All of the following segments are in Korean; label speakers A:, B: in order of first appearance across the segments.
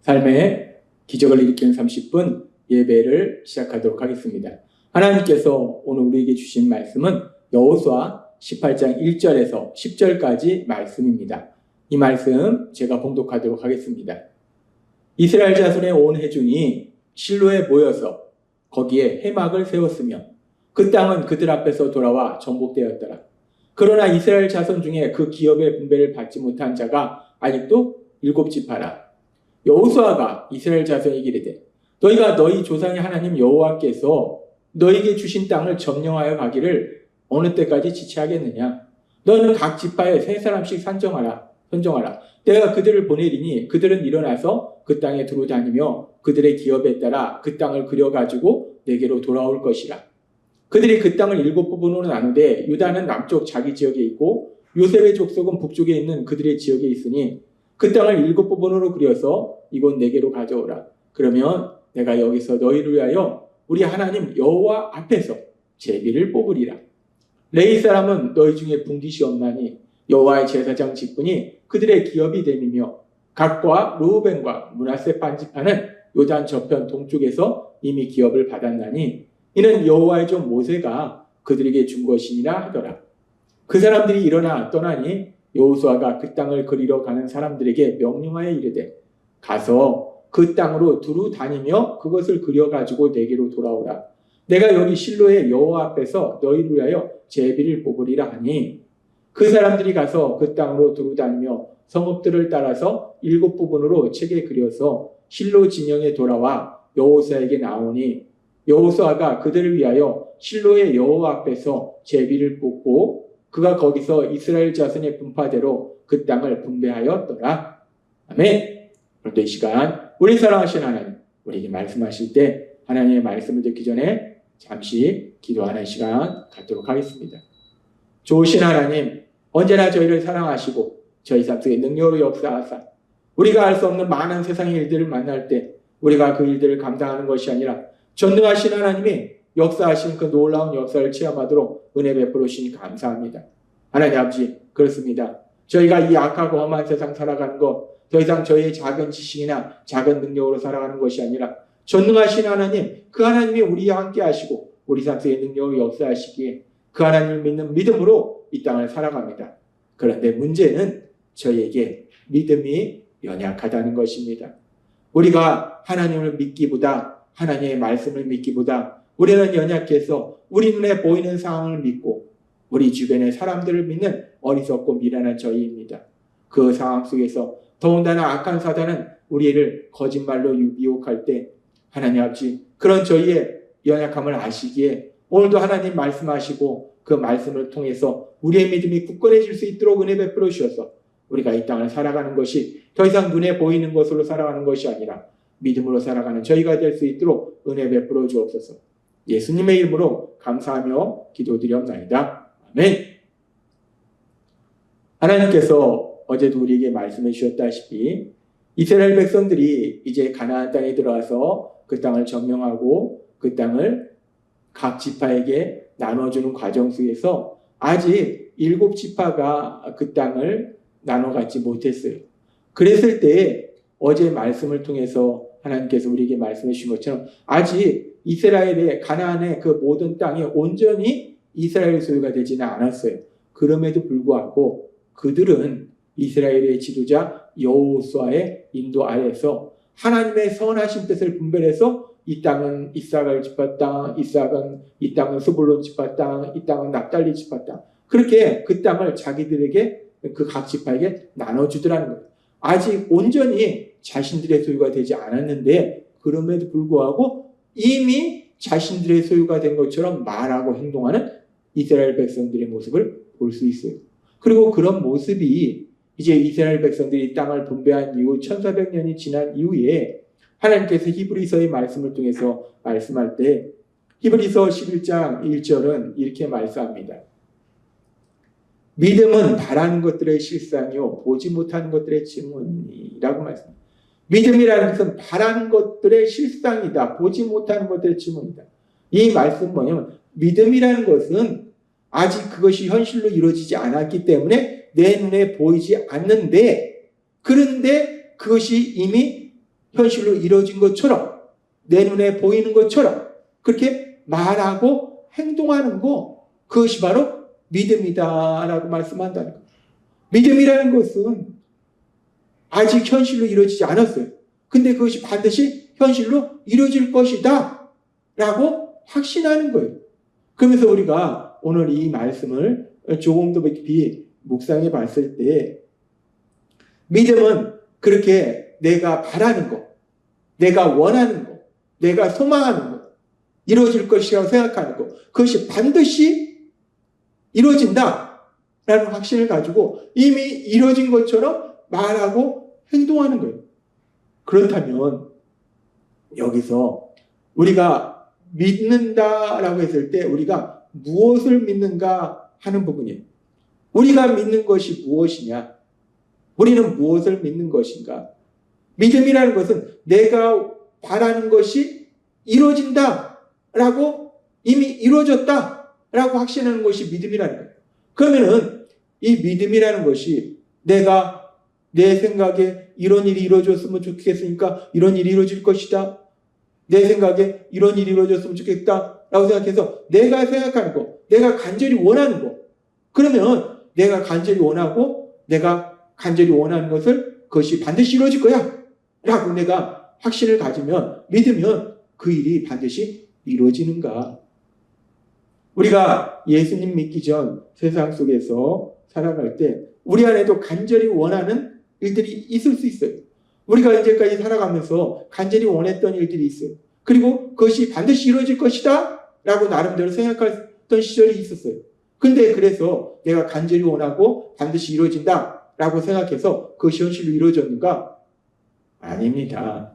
A: 삶의 기적을 일으키는 30분 예배를 시작하도록 하겠습니다. 하나님께서 오늘 우리에게 주신 말씀은 여호수아 18장 1절에서 10절까지 말씀입니다. 이 말씀 제가 봉독하도록 하겠습니다. 이스라엘 자손의 온 회중이 실로에 모여서 거기에 회막을 세웠으며 그 땅은 그들 앞에서 돌아와 정복되었더라. 그러나 이스라엘 자손 중에 그 기업의 분배를 받지 못한 자가 아직도 7지파라. 여호수아가 이스라엘 자손에게 이르되 너희가 너희 조상의 하나님 여호와께서 너희에게 주신 땅을 점령하여 가기를 어느 때까지 지체하겠느냐? 너는 각 지파에 3사람씩 선정하라. 내가 그들을 보내리니 그들은 일어나서 그 땅에 두루 다니며 그들의 기업에 따라 그 땅을 그려가지고 내게로 돌아올 것이라. 그들이 그 땅을 7부분으로 나누되 유다는 남쪽 자기 지역에 있고 요셉의 족속은 북쪽에 있는 그들의 지역에 있으니 그 땅을 7부분으로 그려서 이곳 내게로 가져오라. 그러면 내가 여기서 너희를 위하여 우리 하나님 여호와 앞에서 제비를 뽑으리라. 레위 사람은 너희 중에 분깃이 없나니 여호와의 제사장 직분이 그들의 기업이 됨이며 gad과 르우벤과 므낫세 반지파는 요단 저편 동쪽에서 이미 기업을 받았나니 이는 여호와의 종 모세가 그들에게 준 것이니라 하더라. 그 사람들이 일어나 떠나니 여호수아가 그 땅을 그리러 가는 사람들에게 명령하여 이르되 가서 그 땅으로 두루 다니며 그것을 그려가지고 내게로 돌아오라. 내가 여기 실로의 여호와 앞에서 너희를 위하여 제비를 뽑으리라 하니 그 사람들이 가서 그 땅으로 두루 다니며 성읍들을 따라서 7부분으로 책에 그려서 실로 진영에 돌아와 여호수아에게 나오니 여호수아가 그들을 위하여 실로의 여호와 앞에서 제비를 뽑고 그가 거기서 이스라엘 자손의 분파대로 그 땅을 분배하였더라. 아멘. 오늘도 이 시간 우리 사랑하신 하나님, 우리에게 말씀하실 때 하나님의 말씀을 듣기 전에 잠시 기도하는 시간 갖도록 하겠습니다. 좋으신 하나님, 언제나 저희를 사랑하시고 저희 삶 속에 능력으로 역사하사 우리가 알 수 없는 많은 세상의 일들을 만날 때 우리가 그 일들을 감당하는 것이 아니라 전능하신 하나님이 역사하신 그 놀라운 역사를 체험하도록 은혜 베풀어 주시니 감사합니다. 하나님 아버지, 그렇습니다. 저희가 이 악하고 험한 세상 살아가는 것 더 이상 저희의 작은 지식이나 작은 능력으로 살아가는 것이 아니라 전능하신 하나님, 그 하나님이 우리와 함께 하시고 우리 삶 속에 능력을 역사하시기에 그 하나님을 믿는 믿음으로 이 땅을 살아갑니다. 그런데 문제는 저희에게 믿음이 연약하다는 것입니다. 우리가 하나님을 믿기보다 하나님의 말씀을 믿기보다 우리는 연약해서 우리 눈에 보이는 상황을 믿고 우리 주변의 사람들을 믿는 어리석고 미련한 저희입니다. 그 상황 속에서 더군다나 악한 사단은 우리를 거짓말로 미혹할 때 하나님 아버지, 그런 저희의 연약함을 아시기에 오늘도 하나님 말씀하시고 그 말씀을 통해서 우리의 믿음이 굳건해질 수 있도록 은혜 베풀어 주셔서 우리가 이 땅을 살아가는 것이 더 이상 눈에 보이는 것으로 살아가는 것이 아니라 믿음으로 살아가는 저희가 될 수 있도록 은혜 베풀어 주옵소서. 예수님의 이름으로 감사하며 기도드리옵나이다. 아멘. 하나님께서 어제도 우리에게 말씀해 주셨다시피 이스라엘 백성들이 이제 가나안 땅에 들어와서 그 땅을 점령하고 그 땅을 각 지파에게 나눠주는 과정 속에서 아직 7지파가 그 땅을 나눠 갖지 못했어요. 그랬을 때 어제 말씀을 통해서 하나님께서 우리에게 말씀해 주신 것처럼 아직 이스라엘의 가나안의 그 모든 땅이 온전히 이스라엘 소유가 되지는 않았어요. 그럼에도 불구하고 그들은 이스라엘의 지도자 여호수아의 인도 아래에서 하나님의 선하신 뜻을 분별해서 이 땅은 이사갈 지파 땅, 이 땅은 스불론 지파 땅, 이 땅은 납달리 지파 땅, 그렇게 그 땅을 자기들에게 그 각 지파에게 나눠주더라는 거예요. 아직 온전히 자신들의 소유가 되지 않았는데 그럼에도 불구하고 이미 자신들의 소유가 된 것처럼 말하고 행동하는 이스라엘 백성들의 모습을 볼 수 있어요. 그리고 그런 모습이 이제 이스라엘 백성들이 땅을 분배한 이후 1400년이 지난 이후에 하나님께서 히브리서의 말씀을 통해서 말씀할 때 히브리서 11장 1절은 이렇게 말씀합니다. 믿음은 바라는 것들의 실상이요 보지 못하는 것들의 증언이라고 말씀합니다. 믿음이라는 것은 바라는 것들의 실상이다. 보지 못하는 것들의 증언이다. 이 말씀은 뭐냐면 믿음이라는 것은 아직 그것이 현실로 이루어지지 않았기 때문에 내 눈에 보이지 않는데 그런데 그것이 이미 현실로 이루어진 것처럼 내 눈에 보이는 것처럼 그렇게 말하고 행동하는 거, 그것이 바로 믿음이다 라고 말씀한다는 거예요. 믿음이라는 것은 아직 현실로 이루어지지 않았어요. 근데 그것이 반드시 현실로 이루어질 것이다 라고 확신하는 거예요. 그러면서 우리가 오늘 이 말씀을 조금 더 깊이 묵상해 봤을 때, 믿음은 그렇게 내가 바라는 것, 내가 원하는 것, 내가 소망하는 것, 이루어질 것이라고 생각하는 것, 그것이 반드시 이루어진다 라는 확신을 가지고 이미 이루어진 것처럼 말하고 행동하는 거예요. 그렇다면 여기서 우리가 믿는다라고 했을 때 우리가 무엇을 믿는가 하는 부분이에요. 우리가 믿는 것이 무엇이냐? 우리는 무엇을 믿는 것인가? 믿음이라는 것은 내가 바라는 것이 이루어진다라고, 이미 이루어졌다라고 확신하는 것이 믿음이라는 거예요. 그러면은 이 믿음이라는 것이 내가 내 생각에 이런 일이 이루어졌으면 좋겠으니까 이런 일이 이루어질 것이다. 내 생각에 이런 일이 이루어졌으면 좋겠다라고 생각해서 내가 생각하는 거, 내가 간절히 원하는 거, 그러면 내가 간절히 원하고 내가 간절히 원하는 것을 그것이 반드시 이루어질 거야 라고 내가 확신을 가지면, 믿으면 그 일이 반드시 이루어지는가? 우리가 예수님 믿기 전 세상 속에서 살아갈 때 우리 안에도 간절히 원하는 일들이 있을 수 있어요. 우리가 이제까지 살아가면서 간절히 원했던 일들이 있어요. 그리고 그것이 반드시 이루어질 것이다 라고 나름대로 생각했던 시절이 있었어요. 근데 그래서 내가 간절히 원하고 반드시 이루어진다 라고 생각해서 그것이 현실로 이루어졌는가? 아닙니다.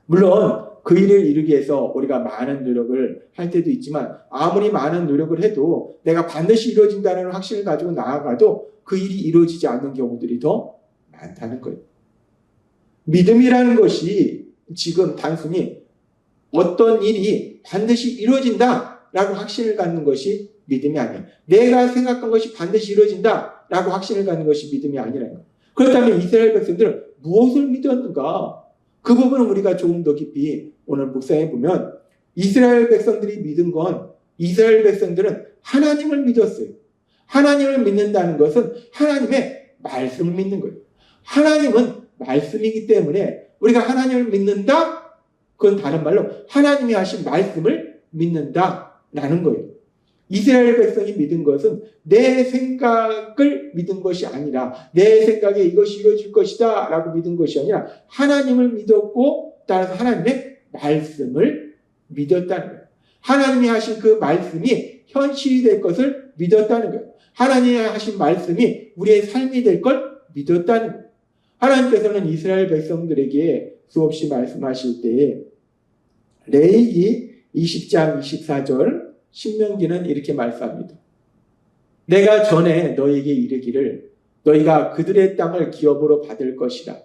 A: 물론 그 일을 이루기 위해서 우리가 많은 노력을 할 때도 있지만, 아무리 많은 노력을 해도 내가 반드시 이루어진다는 확신을 가지고 나아가도 그 일이 이루어지지 않는 경우들이 더 많다는 거예요. 믿음이라는 것이 지금 단순히 어떤 일이 반드시 이루어진다라고 확신을 갖는 것이 믿음이 아니에요. 내가 생각한 것이 반드시 이루어진다라고 확신을 갖는 것이 믿음이 아니라는 거예요. 그렇다면 이스라엘 백성들은 무엇을 믿었는가? 그 부분은 우리가 조금 더 깊이 오늘 묵상해 보면, 이스라엘 백성들이 믿은 건, 이스라엘 백성들은 하나님을 믿었어요. 하나님을 믿는다는 것은 하나님의 말씀을 믿는 거예요. 하나님은 말씀이기 때문에 우리가 하나님을 믿는다? 그건 다른 말로 하나님이 하신 말씀을 믿는다라는 거예요. 이스라엘 백성이 믿은 것은 내 생각을 믿은 것이 아니라, 내 생각에 이것이 이루어질 것이다 라고 믿은 것이 아니라 하나님을 믿었고, 따라서 하나님의 말씀을 믿었다는 거예요. 하나님이 하신 그 말씀이 현실이 될 것을 믿었다는 거예요. 하나님이 하신 말씀이 우리의 삶이 될 걸 믿었다는 거예요. 하나님께서는 이스라엘 백성들에게 수없이 말씀하실 때에 레위기 20장 24절, 신명기는 이렇게 말씀합니다. 내가 전에 너에게 이르기를 너희가 그들의 땅을 기업으로 받을 것이라.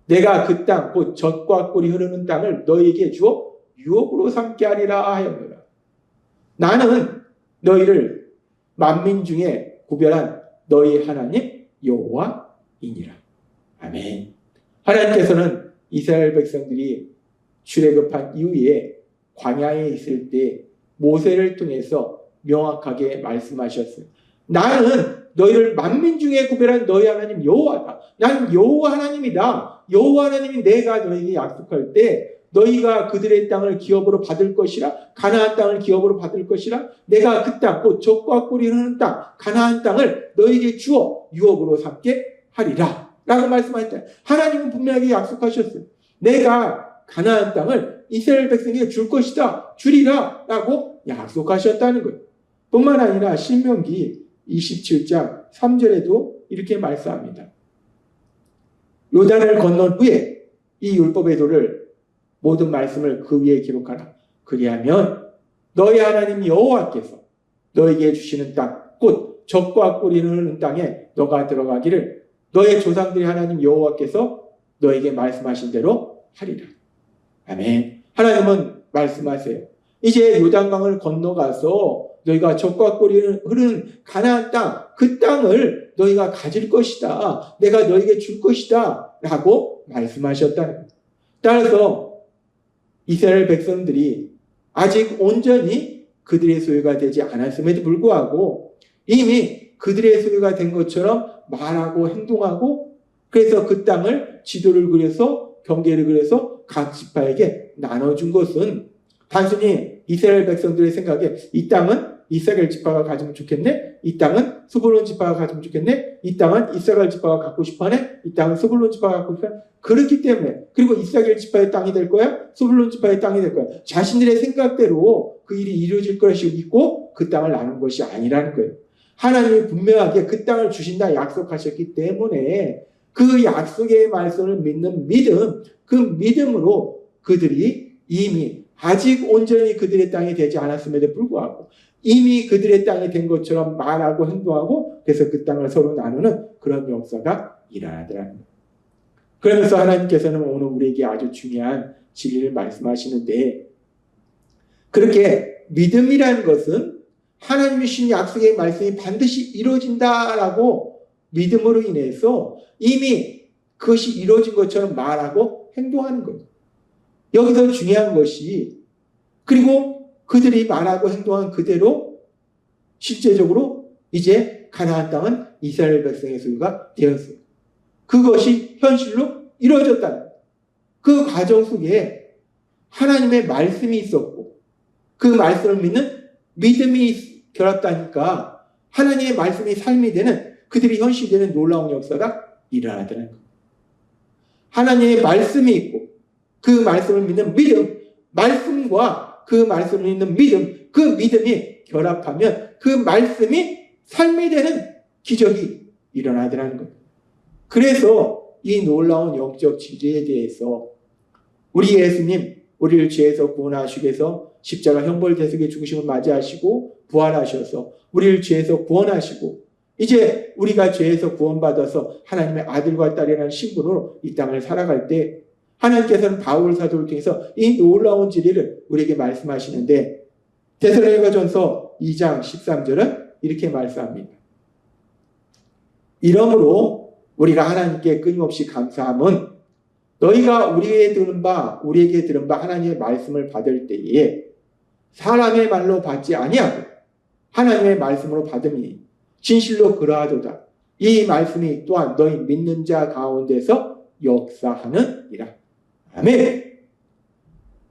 A: 내가 그 땅 곧 젖과 꿀이 흐르는 땅을 너희에게 주어 유업으로 삼게 하리라 하였노라. 나는 너희를 만민 중에 구별한 너희 하나님 여호와이니라. 아멘. 하나님께서는 이스라엘 백성들이 출애굽한 이후에 광야에 있을 때 모세를 통해서 명확하게 말씀하셨어요. 나는 너희를 만민 중에 구별한 너희 하나님 여호와다. 나는 여호와 하나님이다. 여호와 하나님이 내가 너희에게 약속할 때 너희가 그들의 땅을 기업으로 받을 것이라, 가나안 땅을 기업으로 받을 것이라, 내가 그 땅, 곧 젖과 꿀이 흐르는 땅, 가나안 땅을 너희에게 주어 유업으로 삼게 하리라 라고 말씀하셨다. 하나님은 분명하게 약속하셨어요. 내가 가나안 땅을 이스라엘 백성에게 줄 것이다, 주리라 라고 약속하셨다는 거예요. 뿐만 아니라 신명기 27장 3절에도 이렇게 말씀합니다. 요단을 건넌 후에 이 율법의 도를 모든 말씀을 그 위에 기록하라. 그리하면 너희 하나님 여호와께서 너에게 주시는 땅, 곧 젖과 꿀이 흐르는 땅에 너가 들어가기를 너의 조상들의 하나님 여호와께서 너에게 말씀하신 대로 하리라. 아멘. 하나님은 말씀하세요. 이제 요단강을 건너가서 너희가 젖과 꿀이 흐르는 가나안 땅, 그 땅을 너희가 가질 것이다. 내가 너에게 줄 것이다 라고 말씀하셨다는 거예요. 따라서 이스라엘 백성들이 아직 온전히 그들의 소유가 되지 않았음에도 불구하고 이미 그들의 소유가 된 것처럼 말하고 행동하고, 그래서 그 땅을 지도를 그려서 경계를 그려서 각 지파에게 나눠준 것은 단순히 이스라엘 백성들의 생각에 이 땅은 이스라엘 지파가 가지면 좋겠네, 이 땅은 스불론 지파가 가지면 좋겠네, 이 땅은 이스라엘 지파가 갖고 싶어하네, 이 땅은 스불론 지파가 갖고 싶어하네. 그렇기 때문에, 그리고 이스라엘 지파의 땅이 될 거야, 스불론 지파의 땅이 될 거야, 자신들의 생각대로 그 일이 이루어질 것이 믿고 그 땅을 나눈 것이 아니라는 거예요. 하나님이 분명하게 그 땅을 주신다 약속하셨기 때문에 그 약속의 말씀을 믿는 믿음, 그 믿음으로 그들이 이미 아직 온전히 그들의 땅이 되지 않았음에도 불구하고 이미 그들의 땅이 된 것처럼 말하고 행동하고, 그래서 그 땅을 서로 나누는 그런 역사가 일어나더라는 거예요. 그러면서 하나님께서는 오늘 우리에게 아주 중요한 진리를 말씀하시는데, 그렇게 믿음이라는 것은 하나님이 주신 약속의 말씀이 반드시 이루어진다라고 믿음으로 인해서 이미 그것이 이루어진 것처럼 말하고 행동하는 거예요. 여기서 중요한 것이, 그리고 그들이 말하고 행동한 그대로 실제적으로 이제 가나안 땅은 이스라엘 백성의 소유가 되었어요. 그것이 현실로 이루어졌다는 거예요. 그 과정 속에 하나님의 말씀이 있었고 그 말씀을 믿는 믿음이 결합다니까 하나님의 말씀이 삶이 되는, 그들이 현실이 되는 놀라운 역사가 일어나더라는 거예요. 하나님의 말씀이 있고 그 말씀을 믿는 믿음, 말씀과 그 말씀을 믿는 믿음, 그 믿음이 결합하면 그 말씀이 삶이 되는 기적이 일어나더라는 거예요. 그래서 이 놀라운 영적 진리에 대해서 우리 예수님, 우리를 죄에서 구원하시기 위해서 십자가 형벌 대속의 죽으심을 맞이하시고 부활하셔서 우리를 죄에서 구원하시고 이제 우리가 죄에서 구원받아서 하나님의 아들과 딸이라는 신분으로 이 땅을 살아갈 때 하나님께서는 바울 사도를 통해서 이 놀라운 진리를 우리에게 말씀하시는데, 데살로니가전서 2장 13절은 이렇게 말씀합니다. 이러므로 우리가 하나님께 끊임없이 감사함은 너희가 우리에게 들은 바 하나님의 말씀을 받을 때에 사람의 말로 받지 아니하고 하나님의 말씀으로 받음이 진실로 그러하도다. 이 말씀이 또한 너희 믿는 자 가운데서 역사하느니라. 아멘.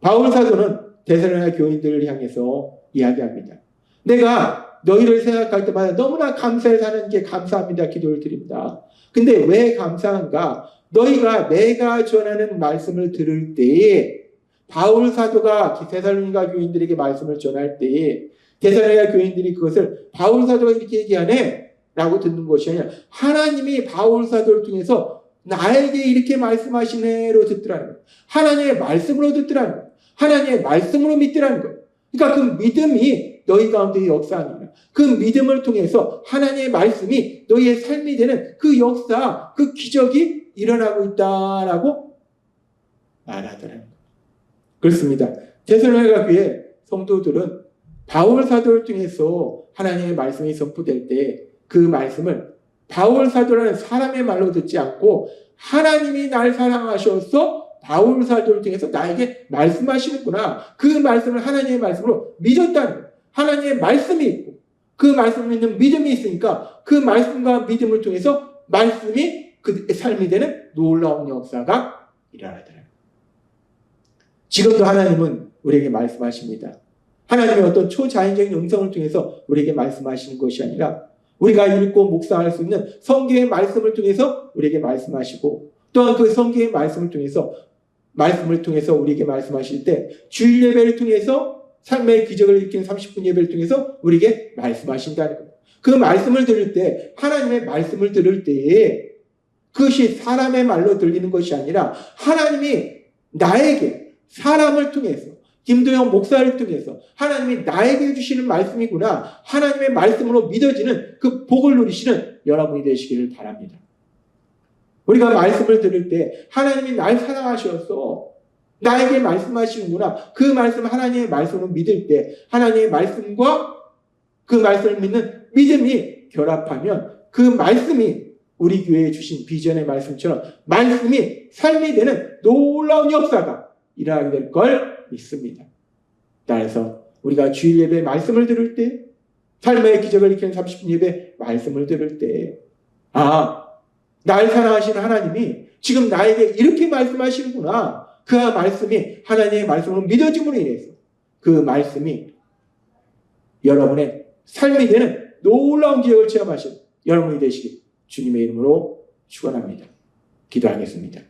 A: 바울 사도는 데살로니가 교인들을 향해서 이야기합니다. 내가 너희를 생각할 때마다 너무나 감사해서 하나님께 감사합니다 기도를 드립니다. 근데 왜 감사한가? 너희가 내가 전하는 말씀을 들을 때에, 바울 사도가 데살로니가 교인들에게 말씀을 전할 때에 데살로니가 교인들이 그것을 바울 사도가 이렇게 얘기하네 라고 듣는 것이 아니라 하나님이 바울 사도를 통해서 나에게 이렇게 말씀하시네로 듣더라는 거예요. 하나님의 말씀으로 듣더라는 거예요. 하나님의 말씀으로 믿더라는 거예요. 그러니까 그 믿음이 너희 가운데 역사하니라. 그 믿음을 통해서 하나님의 말씀이 너희의 삶이 되는 그 역사, 그 기적이 일어나고 있다라고 말하더라는 거예요. 그렇습니다. 데살로니가 교회 성도들은 바울 사도를 통해서 하나님의 말씀이 선포될 때 그 말씀을 바울 사도라는 사람의 말로 듣지 않고 하나님이 날 사랑하셔서 바울 사도를 통해서 나에게 말씀하시는구나. 그 말씀을 하나님의 말씀으로 믿었다는 거예요. 하나님의 말씀이 있고 그 말씀을 믿는 믿음이 있으니까 그 말씀과 믿음을 통해서 말씀이 그 삶이 되는 놀라운 역사가 일어나더라고요. 지금도 하나님은 우리에게 말씀하십니다. 하나님의 어떤 초자연적인 음성을 통해서 우리에게 말씀하시는 것이 아니라 우리가 읽고 묵상할 수 있는 성경의 말씀을 통해서 우리에게 말씀하시고, 또한 그 성경의 말씀을 통해서 우리에게 말씀하실 때 주일 예배를 통해서 삶의 기적을 일으키는 30분 예배를 통해서 우리에게 말씀하신다는 거예요. 그 말씀을 들을 때, 하나님의 말씀을 들을 때에 그것이 사람의 말로 들리는 것이 아니라 하나님이 나에게 사람을 통해서, 김도영 목사를 통해서 하나님이 나에게 주시는 말씀이구나, 하나님의 말씀으로 믿어지는 그 복을 누리시는 여러분이 되시기를 바랍니다. 우리가 말씀을 들을 때 하나님이 날 사랑하셔서 나에게 말씀하시는구나, 그 말씀을 하나님의 말씀으로 믿을 때 하나님의 말씀과 그 말씀을 믿는 믿음이 결합하면 그 말씀이 우리 교회에 주신 비전의 말씀처럼 말씀이 삶이 되는 놀라운 역사가 일어나게 될 걸 믿습니다. 따라서 우리가 주일 예배 말씀을 들을 때, 삶의 기적을 일으키는 30분 예배 말씀을 들을 때, 날 사랑하시는 하나님이 지금 나에게 이렇게 말씀하시는구나. 그 말씀이 하나님의 말씀으로 믿어짐으로 인해서 그 말씀이 여러분의 삶이 되는 놀라운 기적을 체험하신 여러분이 되시길 주님의 이름으로 축원합니다. 기도하겠습니다.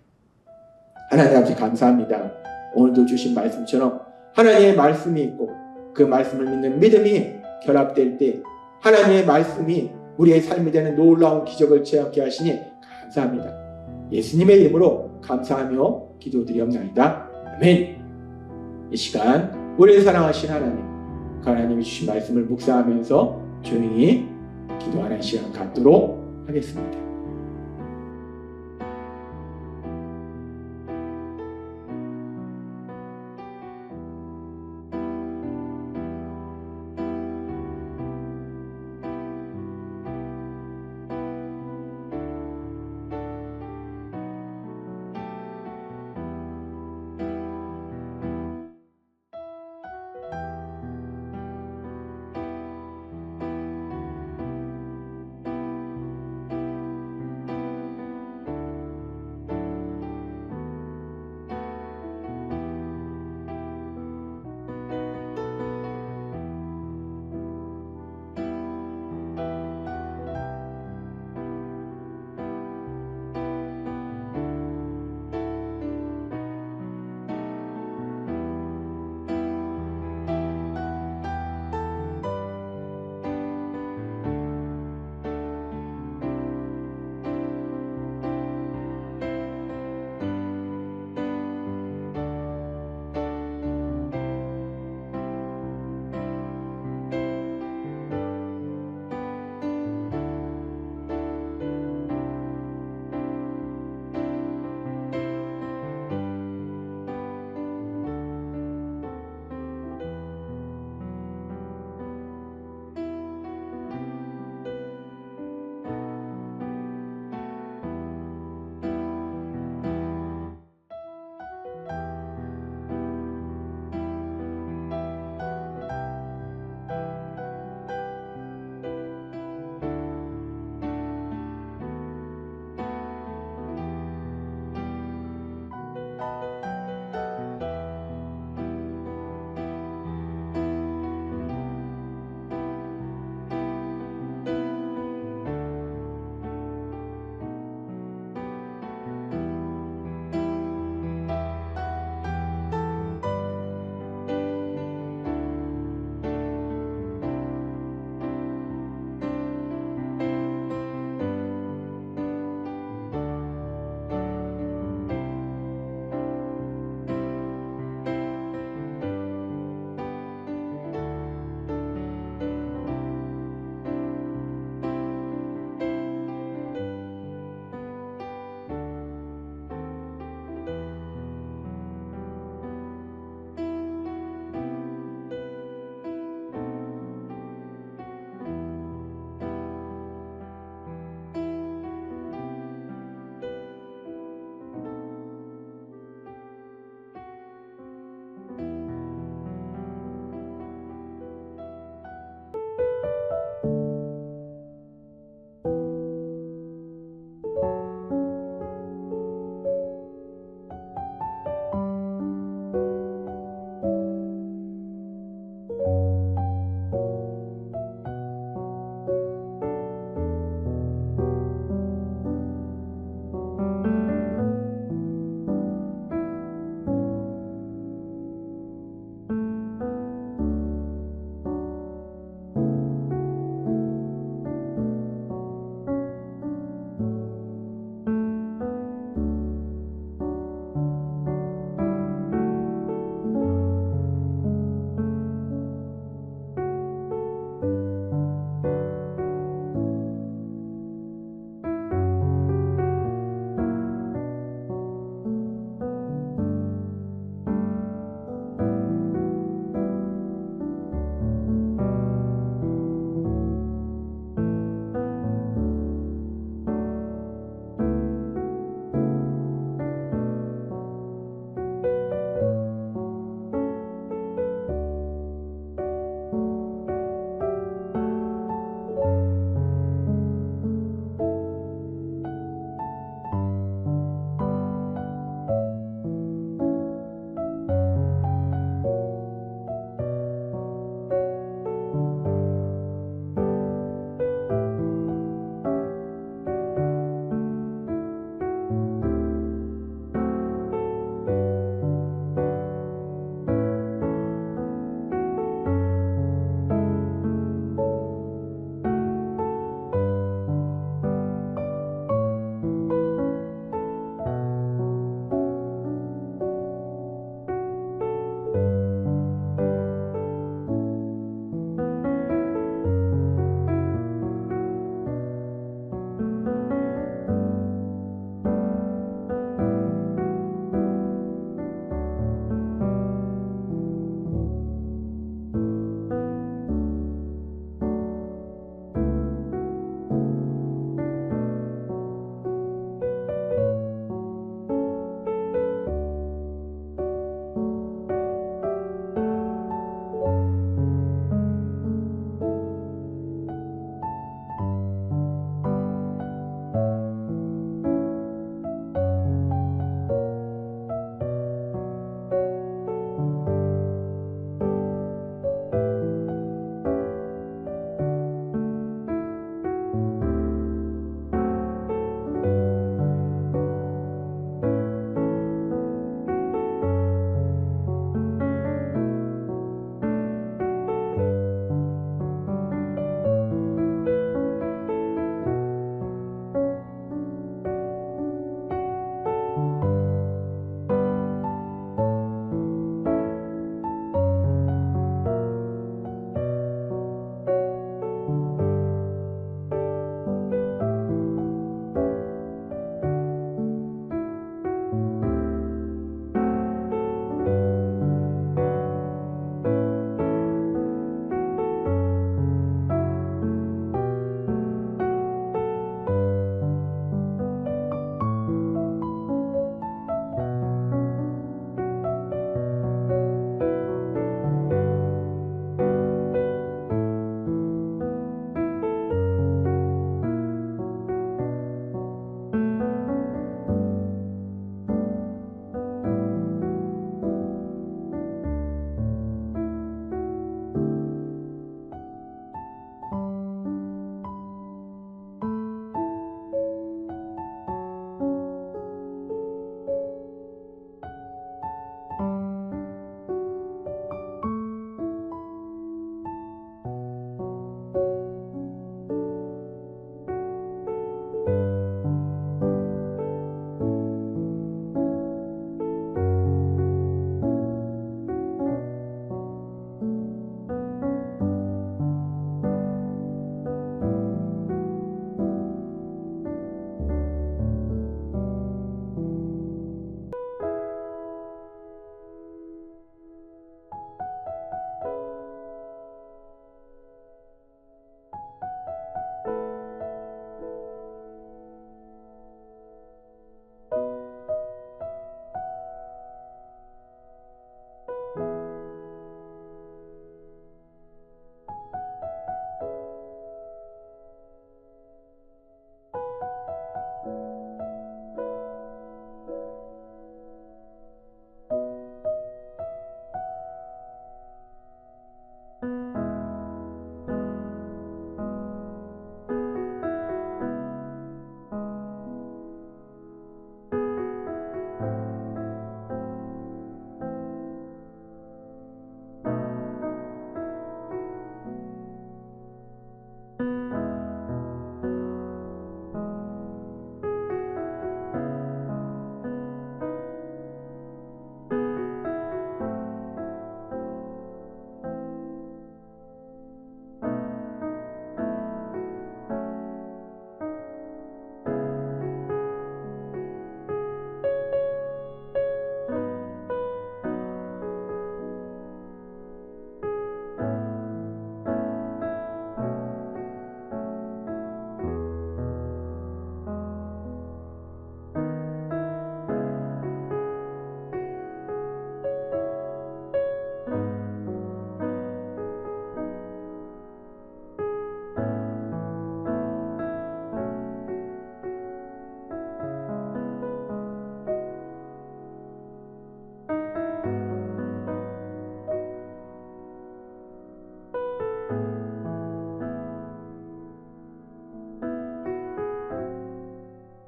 A: 하나님 아버지 감사합니다. 오늘도 주신 말씀처럼 하나님의 말씀이 있고 그 말씀을 믿는 믿음이 결합될 때 하나님의 말씀이 우리의 삶이 되는 놀라운 기적을 체험케 하시니 감사합니다. 예수님의 이름으로 감사하며 기도드리옵나이다. 아멘. 이 시간 우리를 사랑하신 하나님, 그 하나님이 주신 말씀을 묵상하면서 조용히 기도하는 시간 갖도록 하겠습니다.